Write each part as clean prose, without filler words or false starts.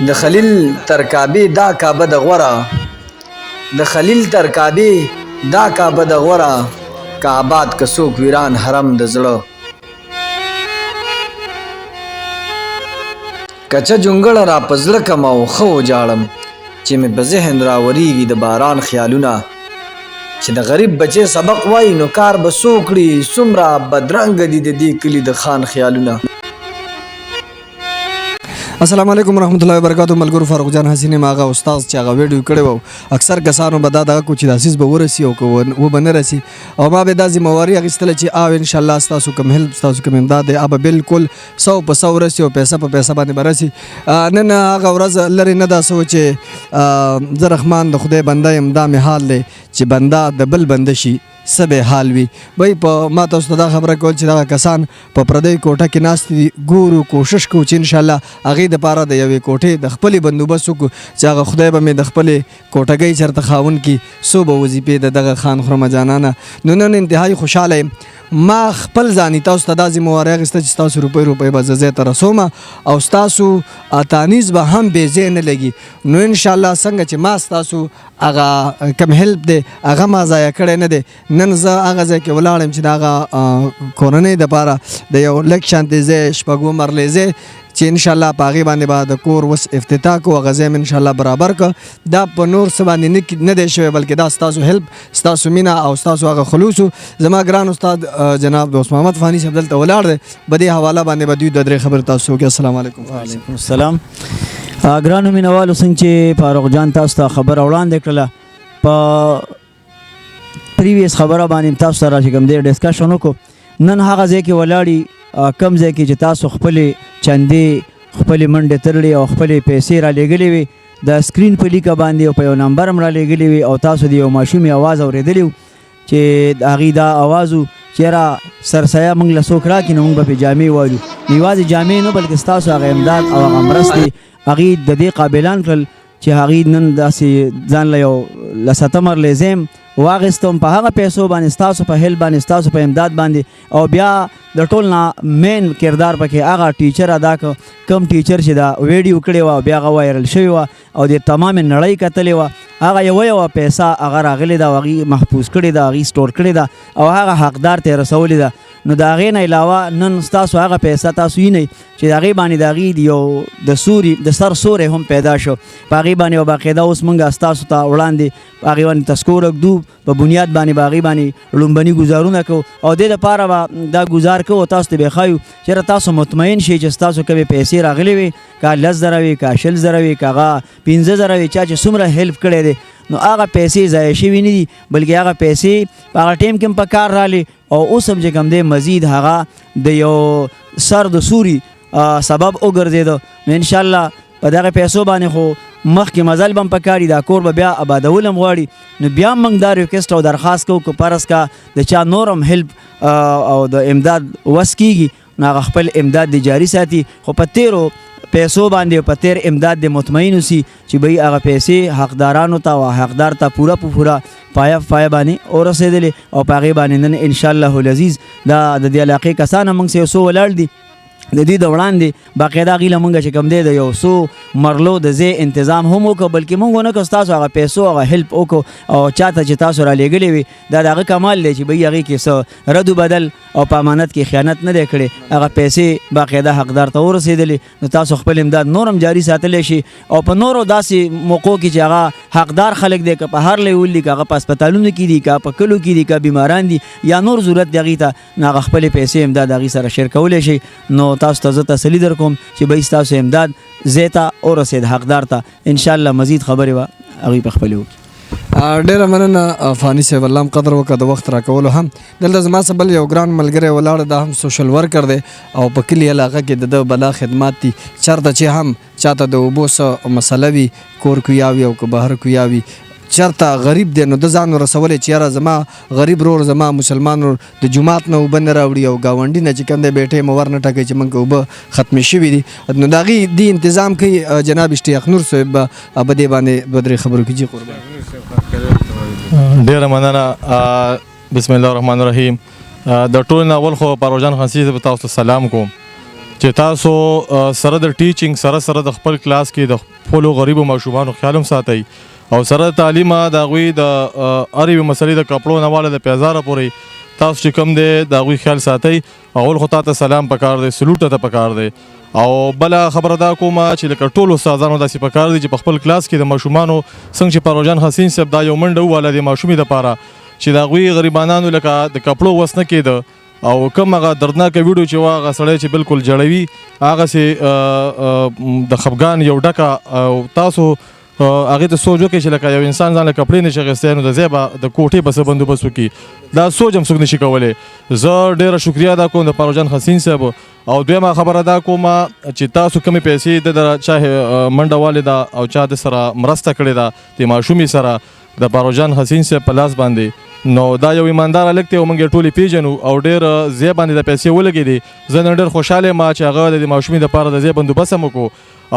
د خلیل تر کعبې دا کعبه د غوره، د خلیل تر کعبې دا کعبه د غوره، کعبات که څوک ویران حرم د زړه. کچه جونګړه را په زړه کمه او ښه وجاړم، چې مې په ذهن راورېږي د باران خیالونه. چې د غریب بچی سبق وایي نو کار به څو کړي، څومره بدرنګه دي د دې کلي د خان خیالونه. السلام علیکم ورحمۃ اللہ وبرکاتہ. ملګرو فاروق جان حسین ماغه استاد چې هغه ویډیو کړی وو، اکثر کسانو به دا دغه کو چې د اسیس به ورسی او و به نه رسی، او ما به دا ذمہواری اخیستله چې او ان شاء الله تاسو کوم هیلپ تاسو کوم امداد دی اب بالکل 100% ورسی او پیسې په پیسې باندې برسی. نن هغه ورځ لري نه دا سوچ زه رحمان د خدای بنده یم، دا مې حال دی چې بنده د بل بنده شي سبه حال وي. وای په ما تاسو دا خبره کول چې دا کسان په پردی کوټه کې ناست دي، ګورو کوشش کوو چې ان شاء الله هغه د پاره د یوې کوټې د خپل بندوبست وکړو چې هغه خدای به مې د خپل کوټګۍ چرته خاون کی سو به وظیفې د دغه خان خرم جانانه. نن انتهایی خوشاله ما خپل ځاني تاسو ته دا ذمہواری اخیسته چې تاسو روپۍ به زه ته رسوم او تاسو تانیز به هم بې ځای نه لګي. نو ان شاء الله څنګه چې ما تاسو هغه کم هیلپ دی هغه ما ضایع کړی نه دی. نن زه هغه ځای کې ولاړم چې د هغه کورنۍ دپاره د یو لږ شانتې ځای شپږو مرلې ځای چې انشاءالله په هغې باندې به د کور وس افتتاح کړو، هغه ځای م انشاءالله برابر کړه. دا په نور څه باندې نه دی شوی بلکې دا ستاسو هیلپ، ستاسو مینه او ستاسو هغه خلوص. زما ګران استاد جناب دوست محمد فانی صاحب دلته ولاړ دی، په دې حواله باندې به دوی 2-3 خبرې تاسو وکړي. السلام علیکم. وعلیکم السلام. ګرانو مینوالو، څنګه چې فاروق جان تاسو ته خبره وړاندې کړله، په پریویس خبره باندې تاسو سره چې کوم دی ډسکشن وکړو، نن هغه ځای کې ولاړي کم ځای کې چې تاسو خپلې چندې خپلې منډې تړلې او خپلې پیسې را لېږلې وي، د سکرین په لیکه باندې او په یو نمبر هم را لېږلې وي، او تاسو د یو ماشومې اواز اورېدلی و چې د هغې دا اواز و چې یاره سرسایه موږ له څوک راکړي نو موږ به پرې جامې وایو. نو یوازې جامې نه بلکې ستاسو هغه امداد او هغه مرستې هغې د دې قابلان کړل چې هغې نن داسې ځان له یو لسته مرلې ځایم واغستم په هغه پیسو باندې، ستاسو په هیلپ باندې، ستاسو په امداد باندې. او بیا د ټول نه مین کردار پکې هغه ټیچر ادا کړ، کم ټیچر چې دا ویډیو کړې وه بیا هغه وایرل شوې وه او د تمامې نړۍ کتلې وه. هغه یوه پیسه هغه راغلې ده او هغې محفوظ کړې ده، هغې سټور کړې ده او هغه حقدار ته یې رسولې ده. نو د هغې نه علاوه نن ستاسو هغه پیسه تاسو وینئ چې د هغې باندې د هغې یو د سر سوری هم پیدا شو. په هغې باندې یو باقاعده اوس موږ ستاسو ته وړاندې په هغې باندې تذکور ږدو، په بنیاد باندې به هغې باندې لومبني ګزارونه کوو او دې دپاره به دا ګزار کوو تاسو ته به ښایو چېرې تاسو مطمئن شئ چې ستاسو کومې پیسې راغلې وي، که 10,000 وي، که 20,000 وي، که هغه 15,000 وي، چا چې څومره هیلپ کړی دی، نو هغه پیسې ضایع شوي نه دي بلکې هغه پیسې په هغه ټایم کې هم په کار راغلې او اوس هم چې کوم دی مزید هغه د یو سر د سوري سبب وګرځېده. نو انشاءالله په دغه پیسو باندې خو مخکې مزل به هم پکار دا کور به بیا آبادول هم غواړي. نو بیا هم موږ دا ریکویسټ او درخواست کوو که فرض کا د چا نور هم هیلپ او د امداد وس کېږي نو هغه خپل امداد د جاري ساتي، خو په تیرو پیسو باندې په تیر امداد د مطمئن اوسي چې به هغه پیسې حقدارانو ته او حقدار ته پوره پایه باندې ورسېدلې او په هغې باندې نن انشاءالله العزیز دا د دې علاقې کسان هم موږ سره یو څو ولاړ دي، د دې د وړاندې باقاعده هغې له مونږ چې کوم دی د یو څو مرلو د ځای انتظام هم وکړو، بلکې مونږ ونه کړو ستاسو هغه پیسو هغه هیلپ وکړو او چاته چې تاسو را لېږلې وي دا د هغه کمال دی چې بهی هغې کې څه رد و بدل او په امانت کې خیانت نه دی کړی، هغه پیسې باقاعده حقدار ته ورسېدلې. نو تاسو خپل امداد نور هم جاري ساتلی شي او په نورو داسې موقعو کې چې هغه حقدار خلک دی، که په هر لیول دي، که هغه په هسپتالونو کې دي، که په کلو کې دي، که بیماران دي یا نور ضرورت دی هغې ته، نو هغه خپلې پیسې امداد هغې سره شیر کولی شي. نو تاسو ته زه تسلي در کوم چې به ستاسو امداد ځای ته ورسېد حقدار ته، انشاءالله مزید خبرې به هغوی په خپلې وکړي. ډیره مننه فانی صاحب، الله هم قدر وکړه د وخت راکولو. هم دلته زما څه بل یو ګران ملګری ولاړ دا هم سوشل ورکر دی او په کلي علاقه کې د ده بلا خدمات دي، چېرته چې هم چاته د اوبو څه مسله وي، کور کویا وي او که بهر کویا وي، چېرته غریب دی نو د ځان ورسولی چې یاره زما غریب رور زما مسلمان رور د جومات نه اوبه نه راوړي او ګاونډي نه چې کوم دی بیټۍ مو ور نه ټکوي چې موږ اوبه ختمې شوي دي، نو د هغې دې انتظام کوي جناب اشتیاق نور صاحب به په دې باندې 2-3 خبرو کې. جي قربان. ډېره مننه. بسم الله الرحمن الرحیم. د ټول نه اول خو فاروق جان خانسي ته تاسو ته سلام کوم چې تاسو سره د ټیچینګ سره د خپل کلاس کې د خپلو غریبو ماشومانو خیال هم ساتئ او سره تعلیم د هغوی د هرې یوې مسلې د کپړو نه واله د پیزاره پورې تاسو چې کوم دی د هغوی خیال ساتئ. اول خو تاته سلام پکار دی، سلوټ ته پکار دی. او بله خبره دا کومه چې لکه ټول استادانو داسې پکار دی چې په خپل کلاس کې د ماشومانو څنګه چې پروجان حسین صاحب دا یو منډه وواله د ماشومې دپاره چې د هغوی غریبانانو لکه د کپړو وس نه کېده او کوم هغه دردناکه ویډیو چې وه هغه سړی چې بالکل جړوي هغسې د خفګان یو ډکه او تاسو هغې ته سوچ وکړئ چې لکه یو انسان ځان له کپړې نشي اخیستی نو د ځای به د کوټې به څه بندوبست وکړي دا سوچ هم څوک نشي کولی. زه ډېره شکریه ادا کوم د پروجان حسین صاحب. او دویمه خبره دا کومه چې تاسو کومې پیسې د چا منډه والې ده او چا د سره مرسته کړې ده د ماشومې سره د پروجان حسین صاحب په لاس باندې، نو دا یو ایماندار هلک دی او موږ یې ټولې پیژنو او ډېر ځای باندې د پیسې ولګېدې. زه نن ډېر خوشحاله یم چې هغه د ماشومې دپاره د ځای بندوبست هم وکړو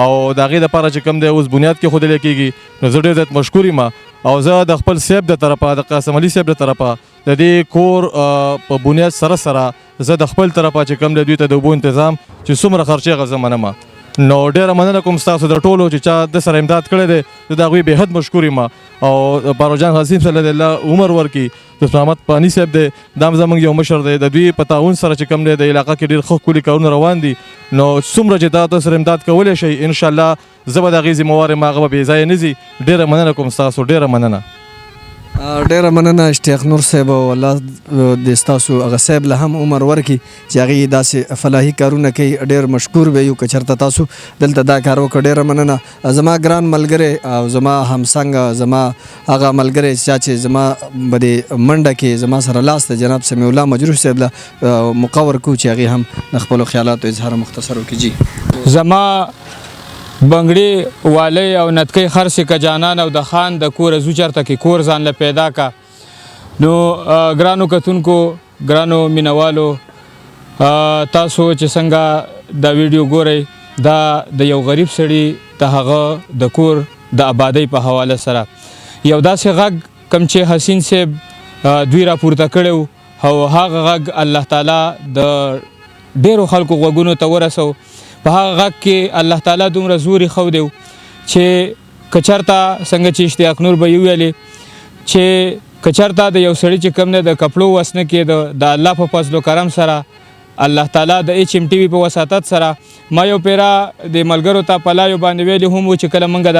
او د هغې دپاره چې کوم دی اوس بنیاد کېښودلی کېږي نو زه ډېر زیات مشکور یم. او زه د خپل صاحب د طرفه د قاسم علي صاحب د طرفه د دې کور په بنیاد سره زه د خپل طرفه چې کوم دی دوی ته د اوبو تنظام چې څومره خرچې هغه زه منم. نو ډېره مننه کوم ستاسو د ټولو چې چا د سره امداد کړی دی زه د هغوی بېحد مشکور یم. او پروجان حسین صاحب له الله عمر ورکړي. د محمد پانی صاحب دی دا هم زموږ یو مشر دی، د دوی په تعاون سره چې کوم دی د علاقه کې ډېر ښه ښکلي کارونه روان دي. نو څومره چې تاسو سره امداد کولی شئ انشاءالله زه به د هغې ذمهوار یم، هغه به بې ځایه نه ځي. ډېره مننه کوم ستاسو، ډېره مننه. ډیره مننه اشتیاق نور صاحب او الله د ستاسو هغه صاحب له هم عمر ورکړي چې هغې داسې فلاحي کارونه کوي. ډېر مشکور به یو که چېرته تاسو دلته دا کار وکړه. ډېره مننه. زما ګران ملګری او زما همسنګ زما هغه ملګری چې زما به د منډه کې زما سره لاس ته جناب سمیع الله مجروح صاحب له موقع ورکوو چې هغې هم د خپلو خیالاتو اظهار مختصر وکړي. جي زما بنګړې والی او نتکۍ خرڅې که جانان او د خان د کوره ځو چېرته کې کور ځان له پیدا کا. نو ګرانو کتونکو، ګرانو مینوالو، تاسو چې څنګه دا ویډیو ګورئ دا د یو غریب سړي د هغه د کور د آبادۍ په حواله سره یو داسې غږ کوم چې حسین صاحب دوی راپورته کړی او هغه غږ الله تعالی د ډېرو خلکو غوږونو ته ورسو. په هغه غږ کې الله تعالی دومره زوري ښودی چې که چېرته څنګه چې اشتیاق نور به یې ویلې چې که چېرته د یو سړي چې کوم دی د کپړو وس نه کېده د الله په فضل و کرم سره الله تعالی د ایچ ایم ټي وي په وساطت سره ما یو پیرا د ملګرو ته په لایو باندې ویلي هم و چې کله موږ د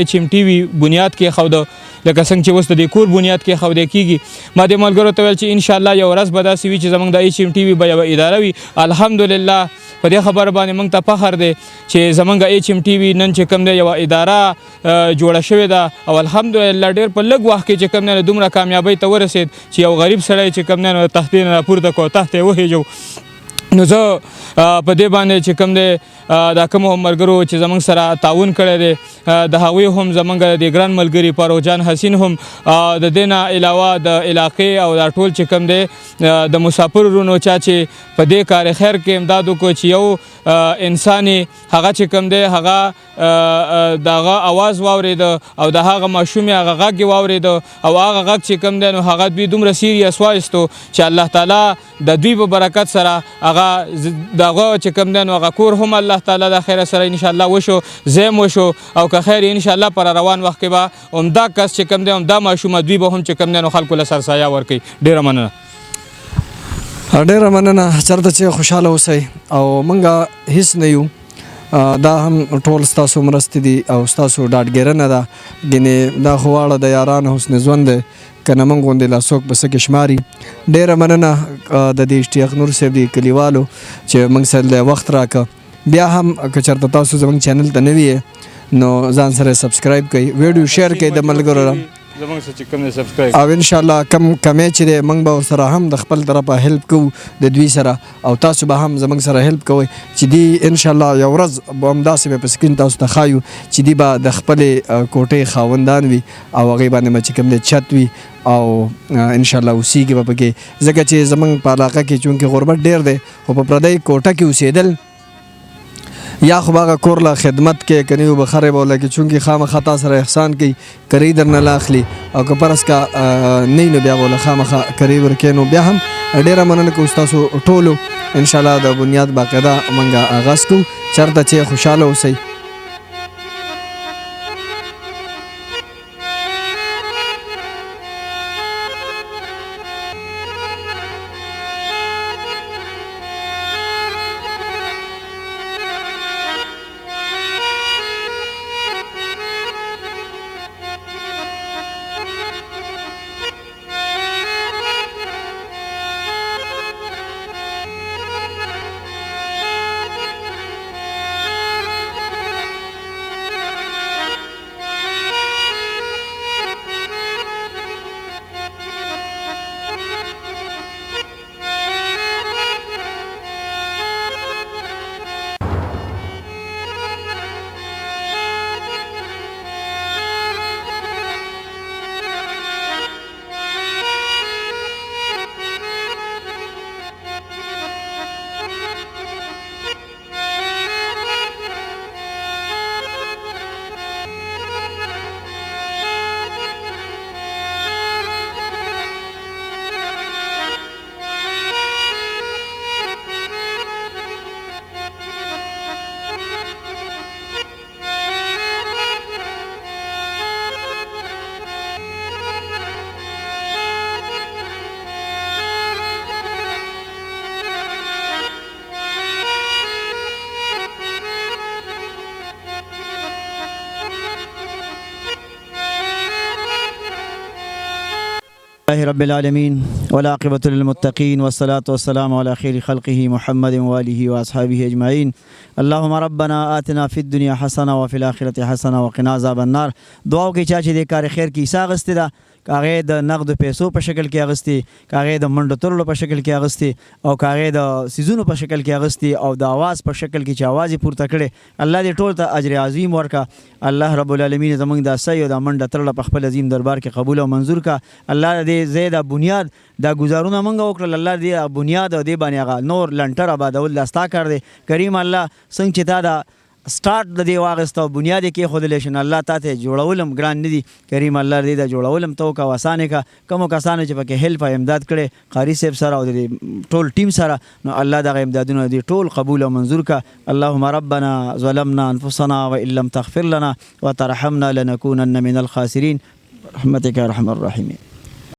ایچ ایم ټي وي بنیاد کېښوده لکه څنګه چې اوس د دې کور بنیاد کېښودی کېږي ما د ملګرو ته ویل چې انشاءالله یو ورځ به داسې وي چې زموږ د ایچ ایم ټي وي به یوه اداره وي. الحمدلله په دې خبره باندې موږ ته فخر دی چې زموږ ایچ ایم ټي وي نن چې کوم دی یوه اداره جوړه شوې ده او الحمدلله ډېر په لږ وخت کې چې کوم دی دومره کامیابۍ ته ورسېد چې یو غریب سړی چې کوم دی نو تختې نه راپورته کړو تحت یې وهېجو. نو زه په دې باندې چې کوم دی دا کومو ملګرو چې زموږ سره تعاون کړی دی د هغوی هم زموږ د ګران ملګري پروجان حسین هم د دې نه علاوه د علاقې او دا ټول چې کوم دی د مسافرو ورونو چا چې په دې کار خیر کې امداد وکړو چې یو انسان هغه چې کوم دی هغه د هغه اواز واورېده او د هغه ماشوم هغه غږ یې واورېده او هغه غږ چې کوم دی نو هغه دوی دومره سیریس وایستو چې الله تعالی د دوی په برکت سره هغه دغه چې کوم دی نو هغه کور هم الله تعالی د خیره سره انشاءالله وشو، زیم وشو او که خیر انشاءالله پر روان وخت کې به عمده کس چې کوم دی عمده ماشومه دوی به هم چې کوم دی نو خلکو له سرسایه ورکوي. ډېره مننه. ډېره مننه. چېرته چې خوشحاله اوسئ او موږ هیڅ نه یو، دا هم ټول ستاسو مرستې دي او ستاسو ډاډګیرنه ده. ګینې دا خو واړه د یارانو حسن ژوند دی که نه موږ غوندې لا څوک به څه کې شماري. ډېره مننه د دې اشتیاق نور صاحب د کلیوالو چې موږ سره د وخت راکړه. بیا هم که چېرته تاسو زموږ چینل ته نوي یې نو ځان سره سبسکرایب کړئ، ویډیو شیر کړئ د ملګرو او انشاءالله کم کمی چې دی موږ به ورسره هم د خپل طرفه هیلپ کوو د دوی سره او تاسو به هم زموږ سره هیلپ کوئ چې دی انشاءالله یو ورځ به همداسې به په سکرین تاسو ته ښایو چې دی به د خپلې کوټې خاوندان وي او هغې باندې به چې کوم دی چت وي او انشاءالله اوسیږي به پکې. ځکه چې زموږ په علاقه کې چونکې غربت ډېر دی خو په پردی کوټه کې اوسېدل یا خو هغه کور له خدمت کې کني او بخره بوله کې چونکی خامخا تا سره احسان کوي کری درنه لاخلي او که پرس کا نه نو بیا بوله خامخا کری ورکې نو بیا هم ډیره مننه کوم تاسو ټولو ان شاء الله د بنیاد باقاعده منګه آغاز کو چرته چې خوشاله اوسئ. الله رب العالمين والعاقبة للمتقين والصلاة والسلام على خير خلقه محمد وآله وأصحابه أجمعين. اللهم ربنا آتنا في الدنيا حسنة وفي الآخرة حسنة وقنا عذاب النار. دعاو کې چا چې د کار خیر کې حصہ اخیستې ده، کاغې د نقد پیسو په شکل کې اغستی، کاغې د منډو ترلو په شکل کې اغستی، او کاغې د سیزونو په شکل کې اغستی، او د आवाज په شکل کې چې आवाज یې پورته کړي. الله دې ټول ته اجر عظیم ورکا. الله رب العالمین زمونږ د سعی او د منډه ترله په خپل عظیم دربار کې قبول او منظور کا. الله دې زید بنیاد دا گزارونه مونږ وکړل، الله دې بنیاد او دې باندې هغه نور لنټر آبادول داستا کړ دې کریم الله. څنګه چې تا دا سٹارټ د دې واغستو بنیاد کې خودلې شن الله ته جوړولم ګران ندي کریم الله دې دا جوړولم تو کا وسانه کا کوم کسانو چې پکې هیلپ او امداد کړي قاری صاحب سره او د ټول ټیم سره، نو الله دا امدادونه دې ټول قبول او منظور کا. اللهم ربنا ظلمنا انفسنا وان لم تغفر لنا وترحمنا لنكونن من الخاسرين برحمتك يا ارحم الراحمين.